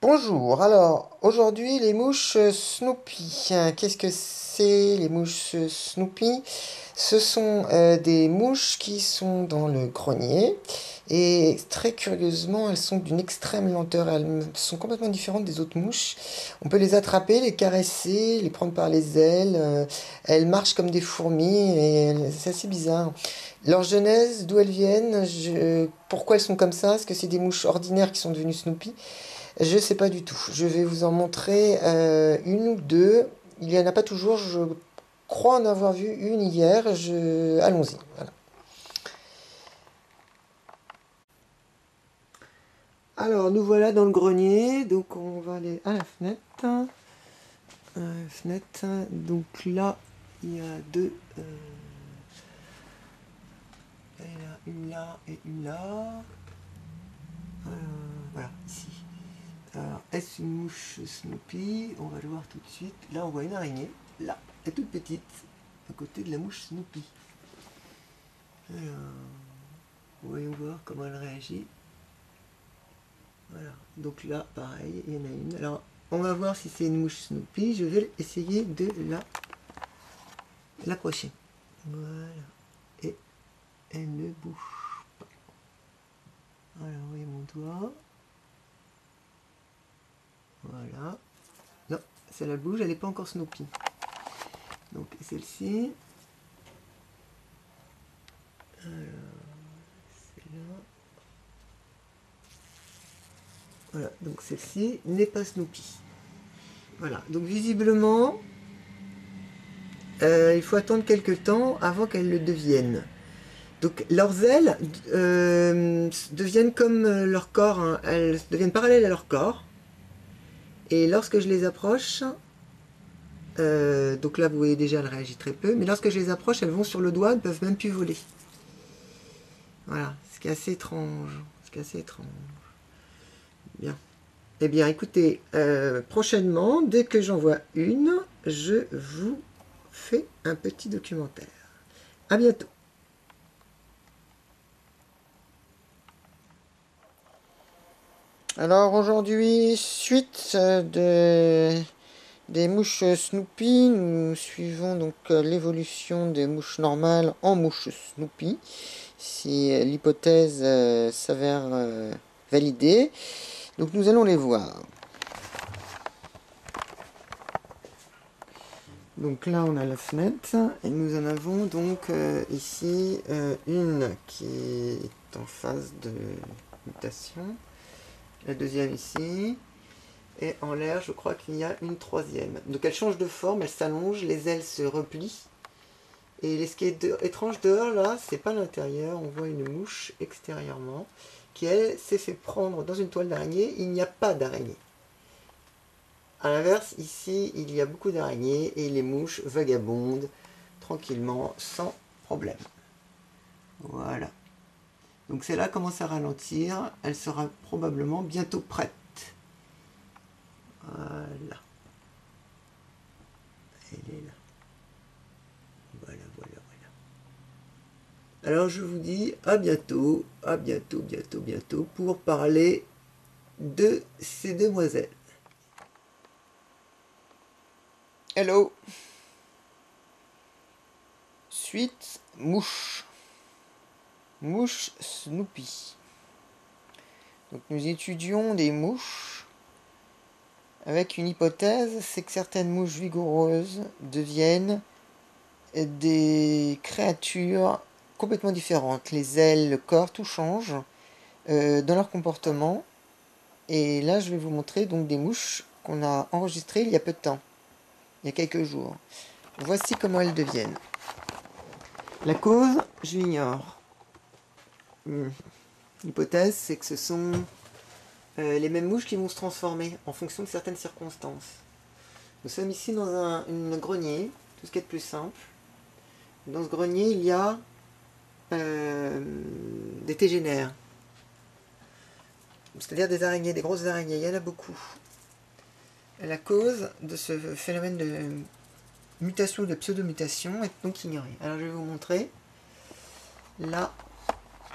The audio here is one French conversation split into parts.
Bonjour, alors aujourd'hui les mouches Snoopy. Qu'est-ce que c'est les mouches Snoopy? Ce sont des mouches qui sont dans le grenier et très curieusement elles sont d'une extrême lenteur, elles sont complètement différentes des autres mouches. On peut les attraper, les caresser, les prendre par les ailes, elles marchent comme des fourmis et c'est assez bizarre. Leur genèse, d'où elles viennent, pourquoi elles sont comme ça? Est-ce que c'est des mouches ordinaires qui sont devenues Snoopy? Je sais pas du tout. Je vais vous en montrer une ou deux. Il y en a pas toujours. Je crois en avoir vu une hier. Allons-y. Voilà. Alors, nous voilà dans le grenier. Donc, on va aller à la fenêtre. Donc là, il y a deux. Il y en a une là et une là. Voilà, ici. Alors, est-ce une mouche Snoopy? On va le voir tout de suite. Là, on voit une araignée. Là, elle est toute petite, à côté de la mouche Snoopy. Alors, voyons voir comment elle réagit. Voilà, donc là, pareil, il y en a une. Alors, on va voir si c'est une mouche Snoopy. Je vais essayer de l'approcher. Voilà, et elle ne bouge pas. Alors, vous voyez mon doigt. Voilà. Non, celle-là bouge, elle n'est pas encore Snoopy. Donc celle-ci. Alors, celle-là. Voilà, donc celle-ci n'est pas Snoopy. Voilà, donc visiblement, il faut attendre quelques temps avant qu'elles le deviennent. Donc leurs ailes deviennent comme leur corps, hein. Elles deviennent parallèles à leur corps. Et lorsque je les approche, donc là vous voyez déjà elle réagit très peu, mais lorsque je les approche, elles vont sur le doigt, elles ne peuvent même plus voler. Voilà, ce qui est assez étrange. Bien. Eh bien écoutez, prochainement, dès que j'en vois une, je vous fais un petit documentaire. À bientôt. Alors aujourd'hui, suite des mouches Snoopy, nous suivons donc l'évolution des mouches normales en mouches Snoopy. Si l'hypothèse s'avère validée, donc nous allons les voir. Donc là on a la fenêtre et nous en avons donc ici une qui est en phase de mutation. La deuxième ici, et en l'air je crois qu'il y a une troisième. Donc elle change de forme, elle s'allonge, les ailes se replient. Et ce qui est étrange dehors là, c'est pas l'intérieur, on voit une mouche extérieurement, qui elle s'est fait prendre dans une toile d'araignée, il n'y a pas d'araignée. A l'inverse, ici il y a beaucoup d'araignées et les mouches vagabondent tranquillement, sans problème. Voilà. Donc celle-là commence à ralentir, elle sera probablement bientôt prête. Voilà. Elle est là. Voilà. Alors je vous dis à bientôt pour parler de ces demoiselles. Hello. Suite mouche. Mouche Snoopy. Donc nous étudions des mouches avec une hypothèse, c'est que certaines mouches vigoureuses deviennent des créatures complètement différentes. Les ailes, le corps, tout change dans leur comportement. Et là, je vais vous montrer donc des mouches qu'on a enregistrées il y a peu de temps, il y a quelques jours. Voici comment elles deviennent. La cause, je l'ignore. L'hypothèse, c'est que ce sont les mêmes mouches qui vont se transformer en fonction de certaines circonstances. Nous sommes ici dans un grenier, tout ce qui est de plus simple. Dans ce grenier, il y a des tégénaires, c'est-à-dire des araignées, des grosses araignées, il y en a beaucoup. Et la cause de ce phénomène de mutation, de pseudo-mutation est donc ignorée. Alors je vais vous montrer. Là,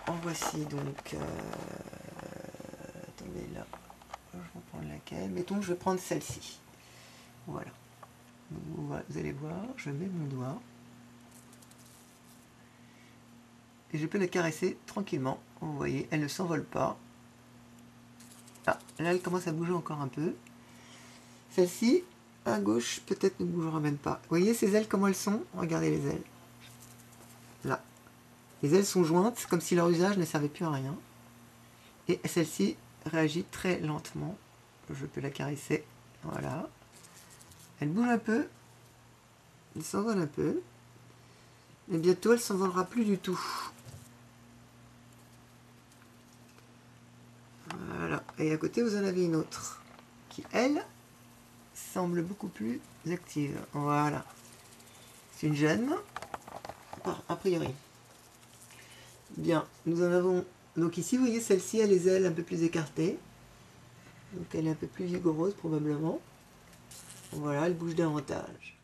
en voici donc... attendez, là. je vais prendre laquelle. Mettons que je vais prendre celle-ci. Voilà. Vous allez voir, je mets mon doigt. Et je peux la caresser tranquillement. Vous voyez, elle ne s'envole pas. Ah, là, elle commence à bouger encore un peu. Celle-ci, à gauche, peut-être ne bougera même pas. Vous voyez ces ailes, comment elles sont? Regardez les ailes. Là. Les ailes sont jointes, comme si leur usage ne servait plus à rien. Et celle-ci réagit très lentement. Je peux la caresser. Voilà. Elle bouge un peu. Elle s'envole un peu. Et bientôt, elle ne s'envolera plus du tout. Voilà. Et à côté, vous en avez une autre. Qui, elle, semble beaucoup plus active. Voilà. C'est une jeune. A priori. Bien. Nous en avons... Donc ici, vous voyez, celle-ci a les ailes un peu plus écartées. Donc elle est un peu plus vigoureuse, probablement. Voilà, elle bouge davantage.